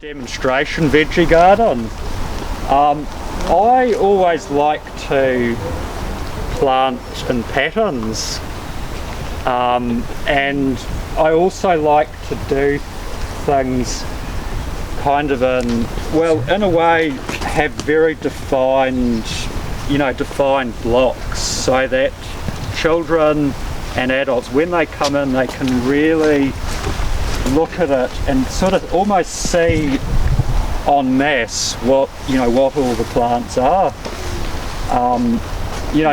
Demonstration veggie garden. I always like to plant in patterns, and I also like to do things kind of in a way have very defined blocks, so that children and adults, when they come in, they can really look at it and sort of almost see en masse what all the plants are.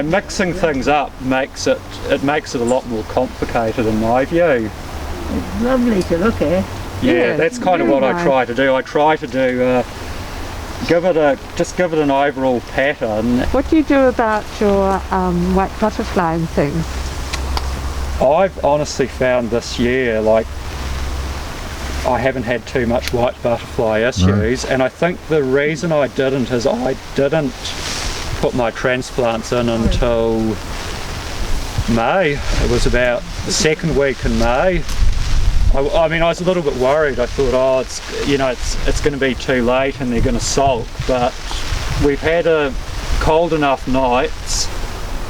Mixing things up makes it a lot more complicated in my view. It's lovely to look at. Yeah, that's kind of what nice. I try to do. I try to do give it an overall pattern. What do you do about your white butterfly and things? I've honestly found this year, I haven't had too much white butterfly issues, and I think the reason I didn't is I didn't put my transplants in until May. It was about the second week in May. I was a little bit worried. I thought, it's going to be too late and they're going to sulk, but we've had a cold enough nights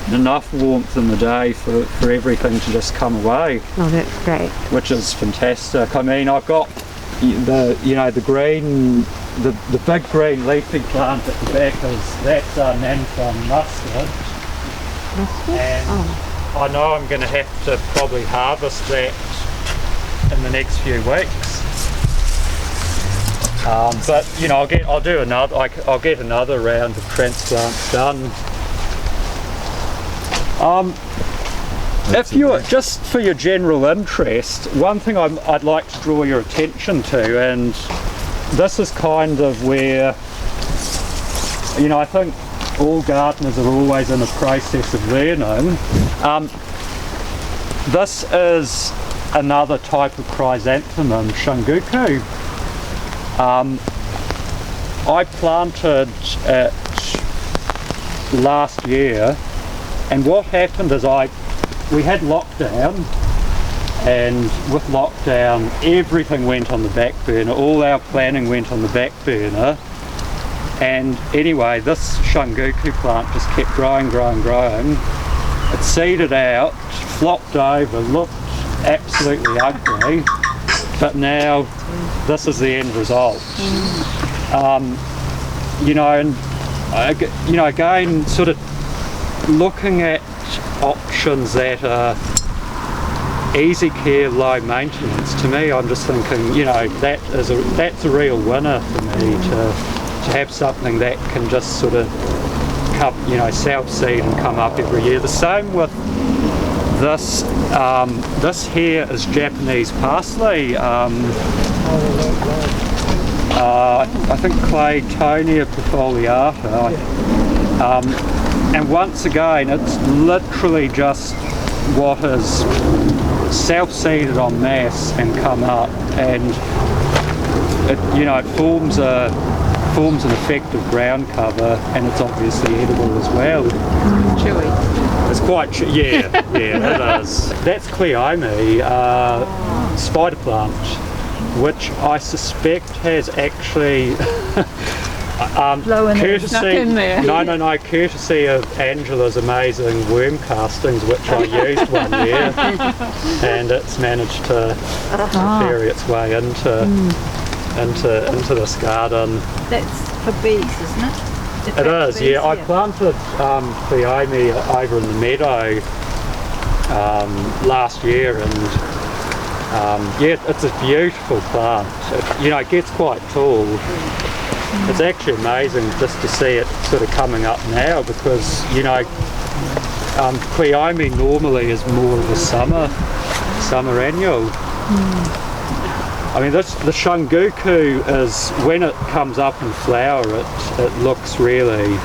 and enough warmth in the day for everything to just come away. Oh, that's great. Which is fantastic. I mean, I've got the green, the big green leafy plant at the back that's Nanfang mustard. Mustard? And I know I'm going to have to probably harvest that in the next few weeks. But I'll get another round of transplants done. If you're just for your general interest, one thing I'd like to draw your attention to, and this is kind of where I think all gardeners are always in a process of learning. This is another type of chrysanthemum, Shunguku. I planted it last year, and what happened is we had lockdown, and with lockdown everything went on the back burner. All our planning went on the back burner, and anyway, this Shunguku plant just kept growing. It seeded out, flopped over, looked absolutely ugly, but now this is the end result. Again, sort of looking at options that are easy care, low maintenance. To me, I'm just thinking, that's a real winner for me to have something that can just sort of self-seed and come up every year. The same with this. This here is Japanese parsley. I think Claytonia perfoliata. And once again, it's literally just what is self-seeded en masse and come up, and it forms an effective ground cover, and it's obviously edible as well. Chewy. It's quite yeah, it is. That's Cleome, spider plant, which I suspect has actually courtesy of Angela's amazing worm castings, which I used one year, and it's managed to carry its way into this garden. That's for bees, isn't it? It is, yeah. I planted Cleome over in the meadow last year, and it's a beautiful plant. It gets quite tall. It's actually amazing just to see it sort of coming up now, because Cleome normally is more of a summer annual. I mean, the Shunguku is, when it comes up in flower, it looks really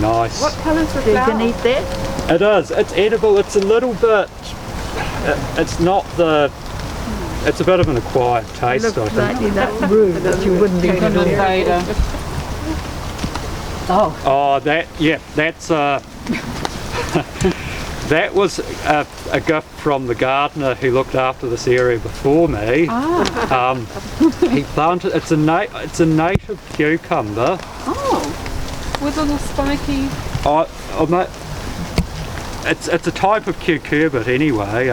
nice. What colour's the flower? You can eat that? It is. It's edible. It's a little bit. It's not the. It's a bit of an acquired taste, I think. Slightly that rude that you wouldn't eat it. Oh, that's That was a gift from the gardener who looked after this area before me. He planted. It's a native cucumber. Oh, with little spiky. It's a type of cucurbit anyway.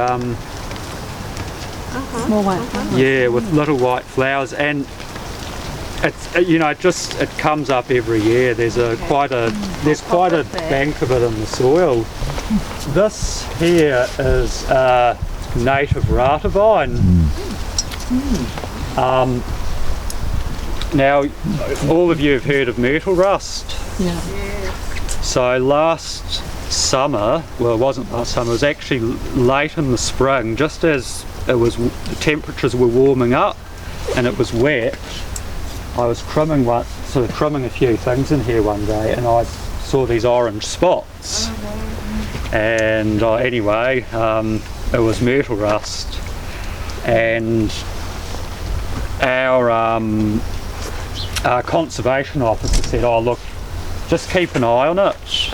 Small white flowers. Yeah, with little white flowers, and it's it comes up every year. There's quite a bank of it in the soil. This here is native ratavine. Now, all of you have heard of myrtle rust. Yeah. So last summer, well, it wasn't last summer, it was actually late in the spring, just as the temperatures were warming up and it was wet. I was trimming a few things in here one day, and I saw these orange spots. And anyway, it was myrtle rust, and our conservation officer said, "Oh, look, just keep an eye on it."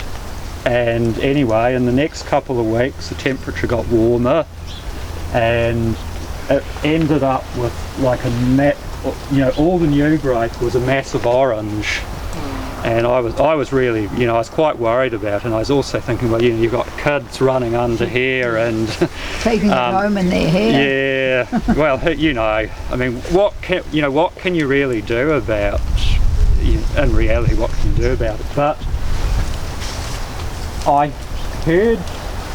And anyway, in the next couple of weeks, the temperature got warmer, and it ended up with like all the new growth was a massive orange. And I was really, I was quite worried about it. And I was also thinking, well, you've got kids running under here and Taking it home in their hair. Yeah. Well, I mean, what can you really do about? In reality, what can you do about it? But I heard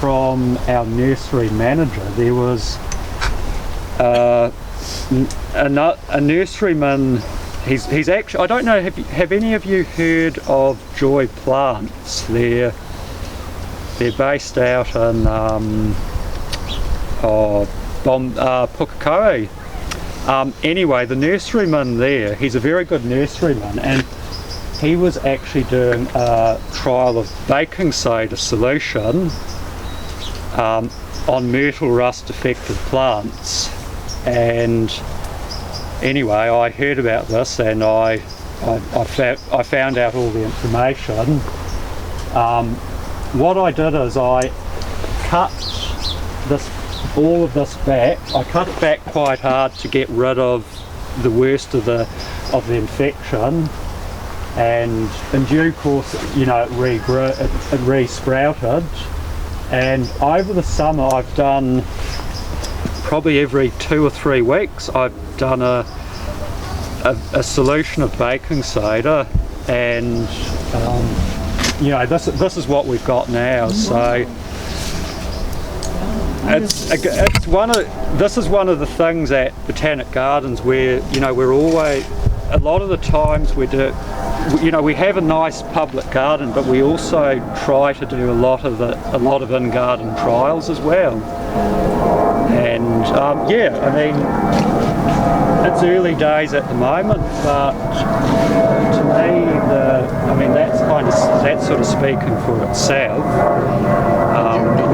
from our nursery manager there was a nurseryman. He's actually, I don't know, have any of you heard of Joy Plants? They're based out in Pukekohe. Anyway, the nurseryman there, he's a very good nurseryman, and he was actually doing a trial of baking soda solution on myrtle rust affected plants. And anyway, I heard about this, and I found out all the information. What I did is I cut all of this back. I cut it back quite hard to get rid of the worst of the infection, and in due course, it re-sprouted. And over the summer, I've done probably every 2 or 3 weeks, I've done a solution of baking soda, and this is what we've got now. So this is one of the things at Botanic Gardens where we're always, a lot of the times we have a nice public garden, but we also try to do a lot of in-garden trials as well. And I mean, it's early days at the moment, but to me, that's sort of speaking for itself.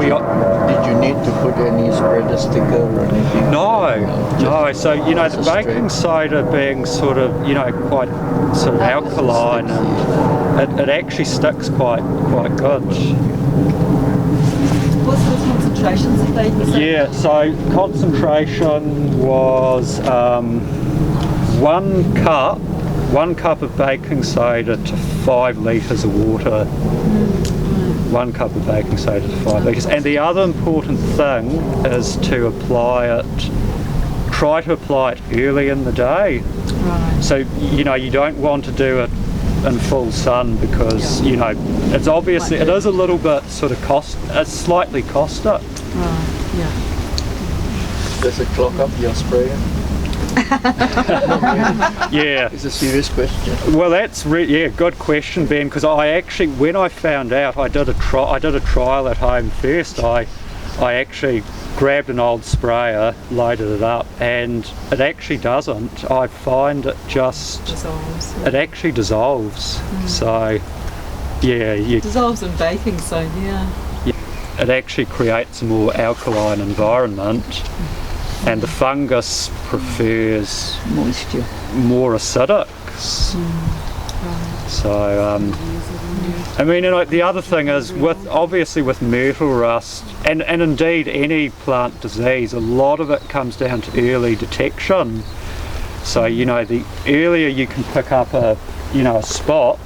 Did you need to put any spreader sticker or anything? No. So the baking soda being sort of quite sort of alkaline, and it actually sticks quite good. What's the concentrations that they use? Yeah, so concentration was 1 cup of baking soda to 5 litres of water. 1 cup of baking soda to 5 litres. And the other important thing is to try to apply it early in the day. Right. So, you don't want to do it in full sun because, it's obviously, it is a little bit sort of slightly caustic. Right, yeah. Does it clog up your sprayer? Yeah. It's a serious question. Well, that's good question, Ben. Because I actually, when I found out, I did a trial at home first. I actually grabbed an old sprayer, loaded it up, and it actually doesn't. I find it just Dissolves. it actually dissolves. So yeah, Dissolves in baking soda, yeah. It actually creates a more alkaline environment. And the fungus prefers Moisture. more acidic. So, I mean, and the other thing is, obviously with myrtle rust, and indeed any plant disease, a lot of it comes down to early detection. So, the earlier you can pick up a spot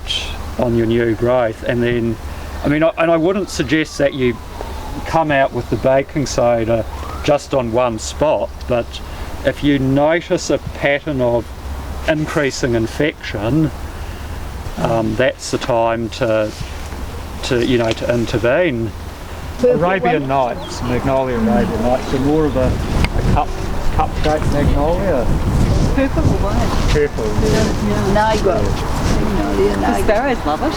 on your new growth, and then, I wouldn't suggest that you come out with the baking soda just on one spot, but if you notice a pattern of increasing infection, that's the time to intervene. Arabian Nights, Magnolia Arabian Nights, are more of a cup-shaped magnolia. Purple or white? Purple. Nigro. Magnolia The nigro. sparrows love it.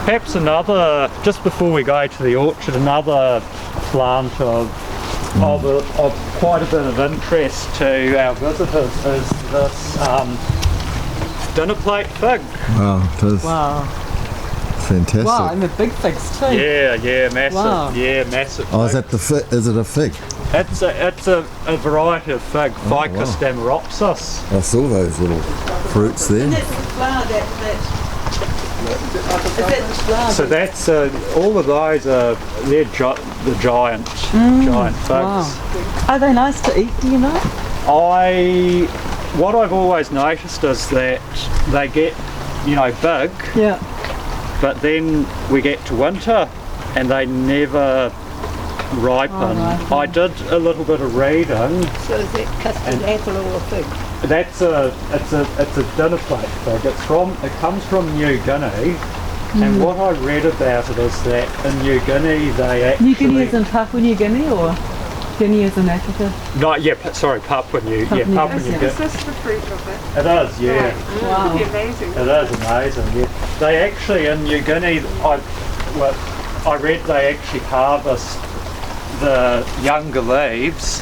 Perhaps another, just before we go to the orchard, another plant of quite a bit of interest to our visitors is this dinner plate fig. Wow, it is Wow. fantastic. Wow, and the big figs too. Yeah, massive. Wow. Yeah, massive. Oh, is fig. that the fig? Is it a fig? It's a variety of fig, Ficus damaropsis. I saw those little fruits there. That's the flower is that the flower? So that's all of those are they're the giant figs. Wow. Are they nice to eat, do you know? What I've always noticed is that they get big, Yeah. but then we get to winter and they never ripen. I did a little bit of reading. So is it custard apple or a fig? It's a dinner plate fig. It comes from New Guinea, and what I read about it is that in New Guinea they actually New Guinea is in Papua New Guinea or Guinea is in Africa? Papua New Guinea. Is this the fruit of it? It is, yeah. Wow. Pretty amazing. It is amazing, yeah. They actually, in New Guinea, I read they actually harvest the younger leaves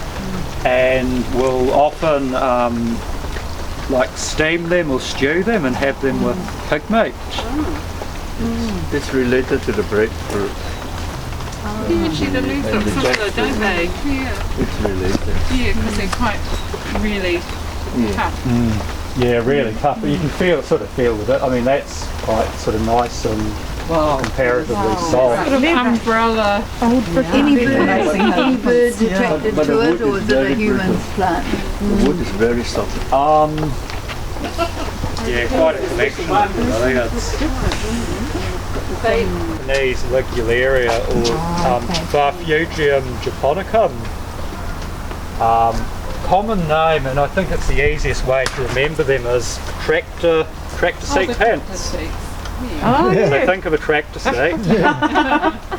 and will often steam them or stew them and have them with pig meat. It's related to the breadfruit. Yeah, actually the leaves look similar, jackfruit. don't they? Yeah. It's related. Yeah, because they're quite really tough. Yeah, really tough. But you can feel with it. I mean, that's quite sort of nice and comparatively soft. Sort of umbrella. Any birds attracted But the to it, wood or is is it a very human brittle. plant? The wood is very soft. Yeah, quite a connection. I think it's Japanese ligularia or Farfugium japonicum. Common name, and I think it's the easiest way to remember them, is tractor seat pants. So think of a tractor seat,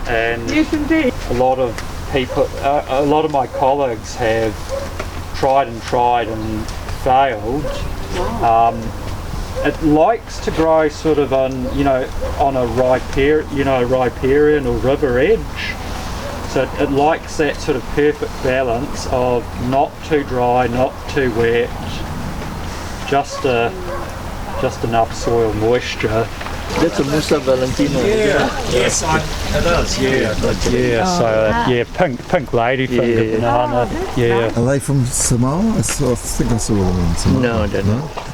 and Yes, indeed. a lot of people, a lot of my colleagues have tried and failed. It likes to grow sort of on a riparian or river edge. So it likes that sort of perfect balance of not too dry, not too wet, just enough soil moisture. That's a Musa Valentino. Yes, it is. Pink ladyfinger banana. Yeah. Are they from Samoa? I think I saw them in Samoa. No, they're not.